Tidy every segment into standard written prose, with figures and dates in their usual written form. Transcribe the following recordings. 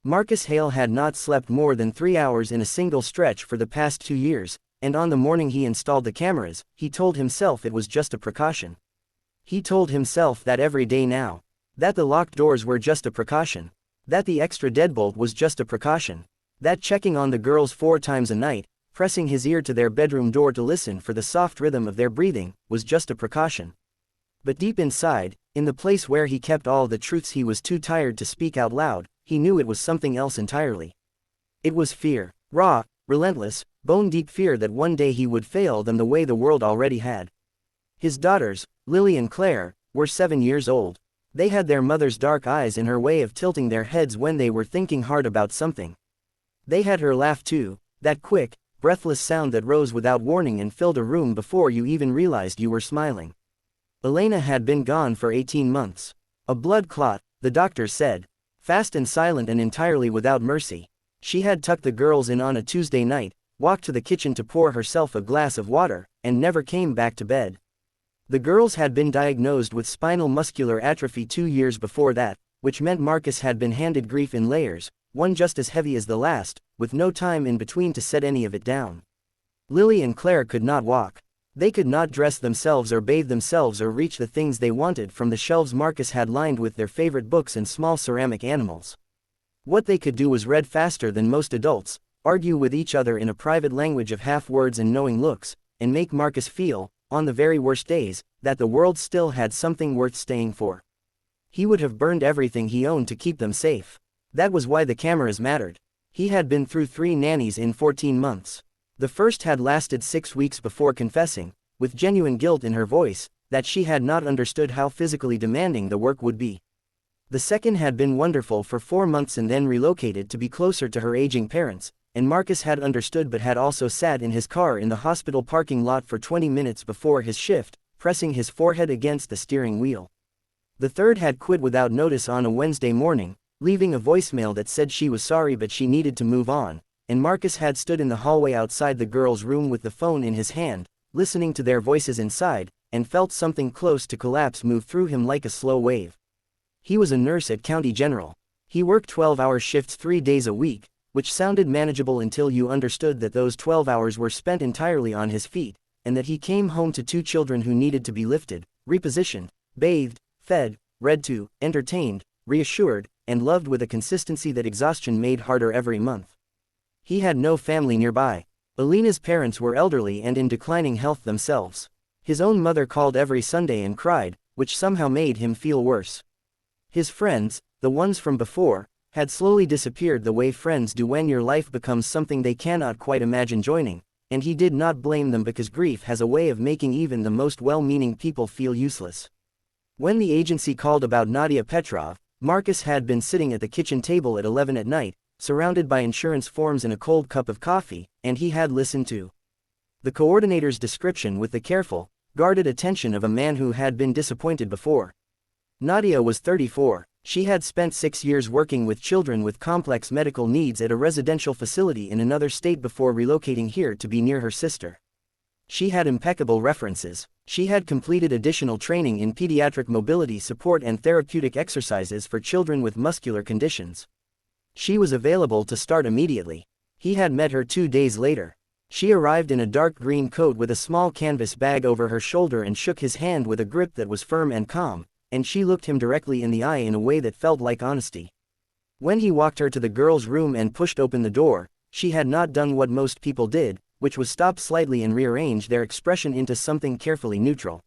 Marcus Hale had not slept more than 3 hours in a single stretch for the past 2 years, and on the morning he installed the cameras, he told himself it was just a precaution. He told himself that every day now. That the locked doors were just a precaution. That the extra deadbolt was just a precaution. That checking on the girls 4 times a night, pressing his ear to their bedroom door to listen for the soft rhythm of their breathing, was just a precaution. But deep inside, in the place where he kept all the truths he was too tired to speak out loud, he knew it was something else entirely. It was fear. Raw, relentless, bone-deep fear that one day he would fail them the way the world already had. His daughters, Lily and Claire, were 7 years old. They had their mother's dark eyes in her way of tilting their heads when they were thinking hard about something. They had her laugh too, that quick, breathless sound that rose without warning and filled a room before you even realized you were smiling. Elena had been gone for 18 months. A blood clot, the doctor said. Fast and silent and entirely without mercy. She had tucked the girls in on a Tuesday night, walked to the kitchen to pour herself a glass of water, and never came back to bed. The girls had been diagnosed with spinal muscular atrophy 2 years before that, which meant Marcus had been handed grief in layers, one just as heavy as the last, with no time in between to set any of it down. Lily and Claire could not walk. They could not dress themselves or bathe themselves or reach the things they wanted from the shelves Marcus had lined with their favorite books and small ceramic animals. What they could do was read faster than most adults, argue with each other in a private language of half words and knowing looks, and make Marcus feel, on the very worst days, that the world still had something worth staying for. He would have burned everything he owned to keep them safe. That was why the cameras mattered. He had been through 3 nannies in 14 months. The first had lasted 6 weeks before confessing, with genuine guilt in her voice, that she had not understood how physically demanding the work would be. The second had been wonderful for 4 months and then relocated to be closer to her aging parents, and Marcus had understood but had also sat in his car in the hospital parking lot for 20 minutes before his shift, pressing his forehead against the steering wheel. The third had quit without notice on a Wednesday morning, leaving a voicemail that said she was sorry but she needed to move on, and Marcus had stood in the hallway outside the girls' room with the phone in his hand, listening to their voices inside, and felt something close to collapse move through him like a slow wave. He was a nurse at County General. He worked 12-hour shifts 3 days a week, which sounded manageable until you understood that those 12 hours were spent entirely on his feet, and that he came home to 2 children who needed to be lifted, repositioned, bathed, fed, read to, entertained, reassured, and loved with a consistency that exhaustion made harder every month. He had no family nearby. Elena's parents were elderly and in declining health themselves. His own mother called every Sunday and cried, which somehow made him feel worse. His friends, the ones from before, had slowly disappeared the way friends do when your life becomes something they cannot quite imagine joining, and he did not blame them because grief has a way of making even the most well-meaning people feel useless. When the agency called about Nadia Petrov, Marcus had been sitting at the kitchen table at 11 at night, surrounded by insurance forms and a cold cup of coffee, and he had listened to the coordinator's description with the careful, guarded attention of a man who had been disappointed before. Nadia was 34. She had spent 6 years working with children with complex medical needs at a residential facility in another state before relocating here to be near her sister. She had impeccable references. She had completed additional training in pediatric mobility support and therapeutic exercises for children with muscular conditions. She was available to start immediately. He had met her 2 days later. She arrived in a dark green coat with a small canvas bag over her shoulder and shook his hand with a grip that was firm and calm, and she looked him directly in the eye in a way that felt like honesty. When he walked her to the girls' room and pushed open the door, she had not done what most people did, which was stop slightly and rearrange their expression into something carefully neutral.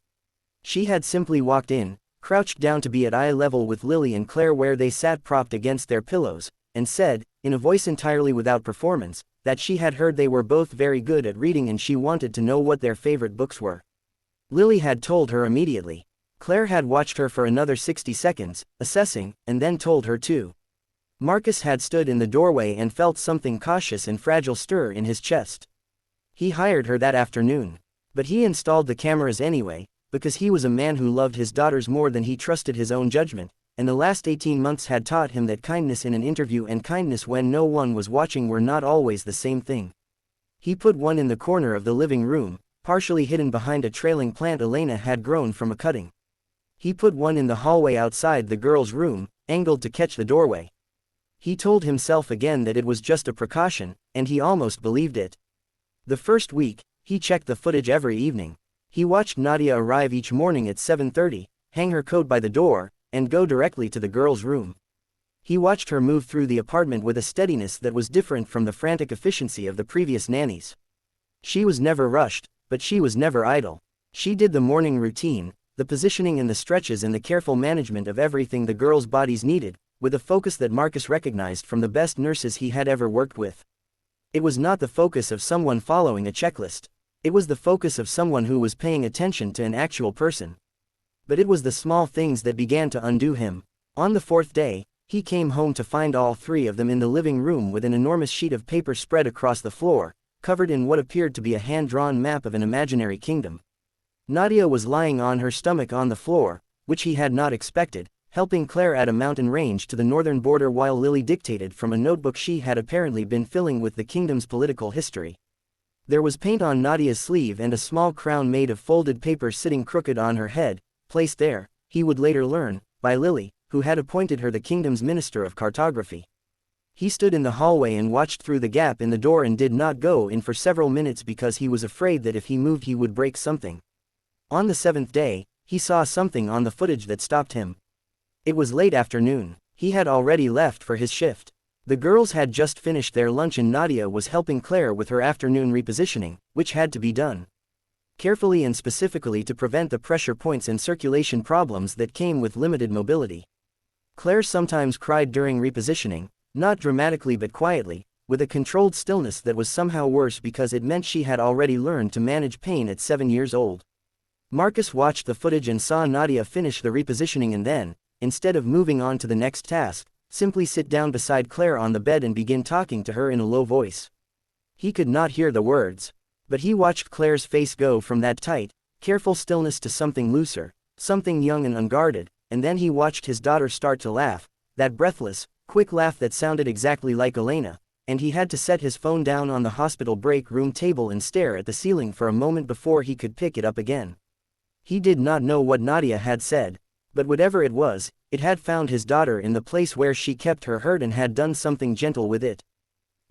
She had simply walked in, crouched down to be at eye level with Lily and Claire where they sat propped against their pillows, and said, in a voice entirely without performance, that she had heard they were both very good at reading and she wanted to know what their favorite books were. Lily had told her immediately. Claire had watched her for another 60 seconds, assessing, and then told her too. Marcus had stood in the doorway and felt something cautious and fragile stir in his chest. He hired her that afternoon. But he installed the cameras anyway, because he was a man who loved his daughters more than he trusted his own judgment, and the last 18 months had taught him that kindness in an interview and kindness when no one was watching were not always the same thing. He put one in the corner of the living room, partially hidden behind a trailing plant Elena had grown from a cutting. He put one in the hallway outside the girls' room, angled to catch the doorway. He told himself again that it was just a precaution, and he almost believed it. The first week, he checked the footage every evening. He watched Nadia arrive each morning at 7:30, hang her coat by the door, and go directly to the girl's room. He watched her move through the apartment with a steadiness that was different from the frantic efficiency of the previous nannies. She was never rushed, but she was never idle. She did the morning routine, the positioning and the stretches and the careful management of everything the girls' bodies needed, with a focus that Marcus recognized from the best nurses he had ever worked with. It was not the focus of someone following a checklist. It was the focus of someone who was paying attention to an actual person. But it was the small things that began to undo him. On the fourth day, he came home to find all three of them in the living room with an enormous sheet of paper spread across the floor, covered in what appeared to be a hand-drawn map of an imaginary kingdom. Nadia was lying on her stomach on the floor, which he had not expected, helping Claire at a mountain range to the northern border while Lily dictated from a notebook she had apparently been filling with the kingdom's political history. There was paint on Nadia's sleeve and a small crown made of folded paper sitting crooked on her head, placed there, he would later learn, by Lily, who had appointed her the kingdom's minister of cartography. He stood in the hallway and watched through the gap in the door and did not go in for several minutes because he was afraid that if he moved he would break something. On the seventh day, he saw something on the footage that stopped him. It was late afternoon. He had already left for his shift. The girls had just finished their lunch and Nadia was helping Claire with her afternoon repositioning, which had to be done carefully and specifically to prevent the pressure points and circulation problems that came with limited mobility. Claire sometimes cried during repositioning, not dramatically but quietly, with a controlled stillness that was somehow worse because it meant she had already learned to manage pain at 7 years old. Marcus watched the footage and saw Nadia finish the repositioning and then, instead of moving on to the next task, simply sit down beside Claire on the bed and begin talking to her in a low voice. He could not hear the words, but he watched Claire's face go from that tight, careful stillness to something looser, something young and unguarded, and then he watched his daughter start to laugh, that breathless, quick laugh that sounded exactly like Elena, and he had to set his phone down on the hospital break room table and stare at the ceiling for a moment before he could pick it up again. He did not know what Nadia had said, but whatever it was, it had found his daughter in the place where she kept her hurt and had done something gentle with it.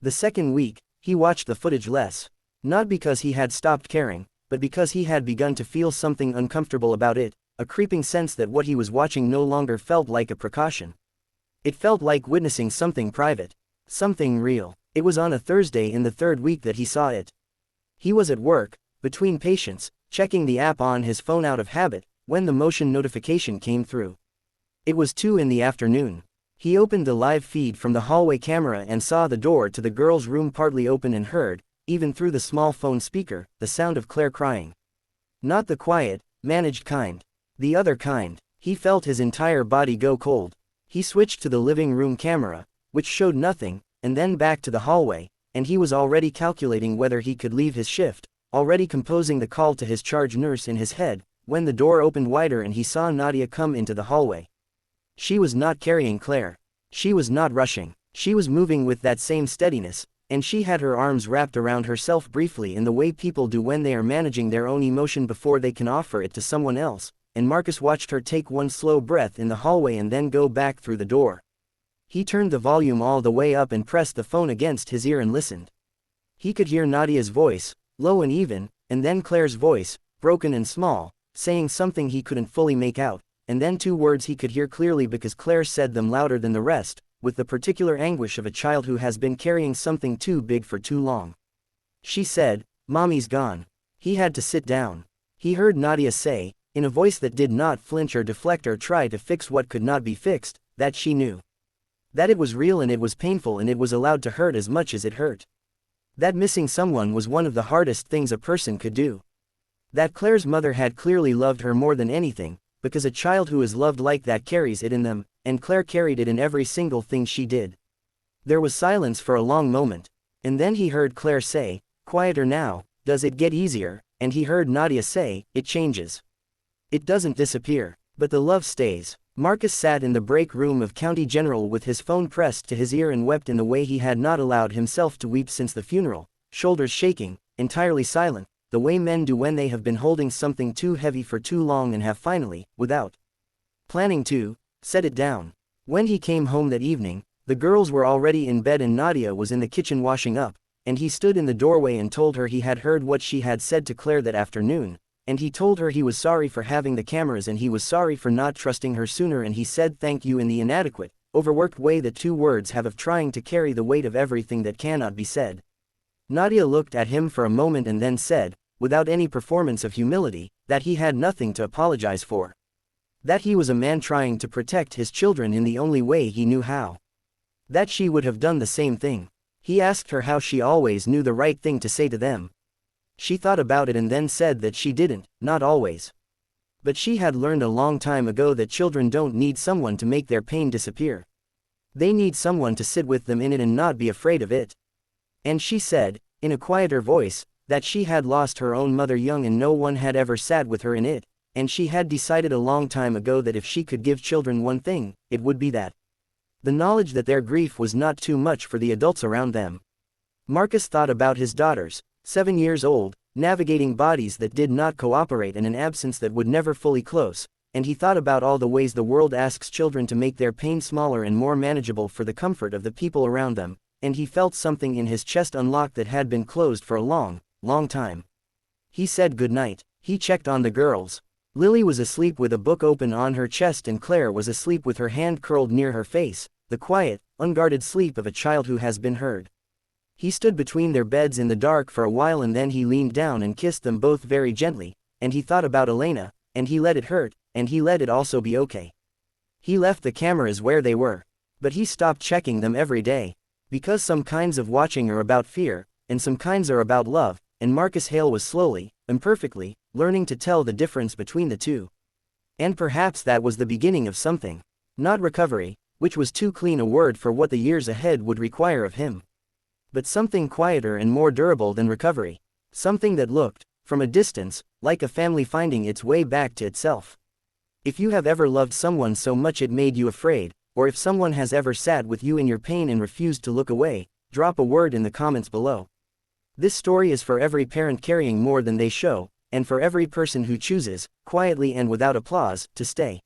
The second week, he watched the footage less. Not because he had stopped caring, but because he had begun to feel something uncomfortable about it, a creeping sense that what he was watching no longer felt like a precaution. It felt like witnessing something private, something real. It was on a Thursday in the third week that he saw it. He was at work, between patients, checking the app on his phone out of habit, when the motion notification came through. It was 2 in the afternoon. He opened the live feed from the hallway camera and saw the door to the girls' room partly open and heard, even through the small phone speaker, the sound of Claire crying. Not the quiet, managed kind. The other kind. He felt his entire body go cold. He switched to the living room camera, which showed nothing, and then back to the hallway, and he was already calculating whether he could leave his shift, already composing the call to his charge nurse in his head, when the door opened wider and he saw Nadia come into the hallway. She was not carrying Claire. She was not rushing. She was moving with that same steadiness, and she had her arms wrapped around herself briefly in the way people do when they are managing their own emotion before they can offer it to someone else, and Marcus watched her take one slow breath in the hallway and then go back through the door. He turned the volume all the way up and pressed the phone against his ear and listened. He could hear Nadia's voice, low and even, and then Claire's voice, broken and small, saying something he couldn't fully make out, and then 2 words he could hear clearly because Claire said them louder than the rest, with the particular anguish of a child who has been carrying something too big for too long. She said, "Mommy's gone." He had to sit down. He heard Nadia say, in a voice that did not flinch or deflect or try to fix what could not be fixed, that she knew. That it was real and it was painful and it was allowed to hurt as much as it hurt. That missing someone was one of the hardest things a person could do. That Claire's mother had clearly loved her more than anything, because a child who is loved like that carries it in them, and Claire carried it in every single thing she did. There was silence for a long moment, and then he heard Claire say, "Quieter now, does it get easier?" And he heard Nadia say, "It changes. It doesn't disappear, but the love stays." Marcus sat in the break room of County General with his phone pressed to his ear and wept in the way he had not allowed himself to weep since the funeral, shoulders shaking, entirely silent, the way men do when they have been holding something too heavy for too long and have finally, without planning to, set it down. When he came home that evening, The girls were already in bed and Nadia was in the kitchen washing up, and he stood in the doorway and told her he had heard what she had said to Claire that afternoon, and he told her he was sorry for having the cameras and he was sorry for not trusting her sooner, and he said thank you in the inadequate, overworked way that two words have of trying to carry the weight of everything that cannot be said. Nadia looked at him for a moment and then said, without any performance of humility, that he had nothing to apologize for. That he was a man trying to protect his children in the only way he knew how. That she would have done the same thing. He asked her how she always knew the right thing to say to them. She thought about it and then said that she didn't, not always. But she had learned a long time ago that children don't need someone to make their pain disappear. They need someone to sit with them in it and not be afraid of it. And she said, in a quieter voice, that she had lost her own mother young and no one had ever sat with her in it, and she had decided a long time ago that if she could give children one thing, it would be that. The knowledge that their grief was not too much for the adults around them. Marcus thought about his daughters, 7 years old, navigating bodies that did not cooperate and an absence that would never fully close, and he thought about all the ways the world asks children to make their pain smaller and more manageable for the comfort of the people around them, and he felt something in his chest unlocked that had been closed for a long, long time. He said goodnight. He checked on the girls. Lily was asleep with a book open on her chest and Claire was asleep with her hand curled near her face, the quiet, unguarded sleep of a child who has been heard. He stood between their beds in the dark for a while and then he leaned down and kissed them both very gently, and he thought about Elena, and he let it hurt, and he let it also be okay. He left the cameras where they were. But he stopped checking them every day. Because some kinds of watching are about fear, and some kinds are about love, and Marcus Hale was slowly, imperfectly, learning to tell the difference between the two. And perhaps that was the beginning of something. Not recovery, which was too clean a word for what the years ahead would require of him. But something quieter and more durable than recovery. Something that looked, from a distance, like a family finding its way back to itself. If you have ever loved someone so much it made you afraid, or if someone has ever sat with you in your pain and refused to look away, drop a word in the comments below. This story is for every parent carrying more than they show, and for every person who chooses, quietly and without applause, to stay.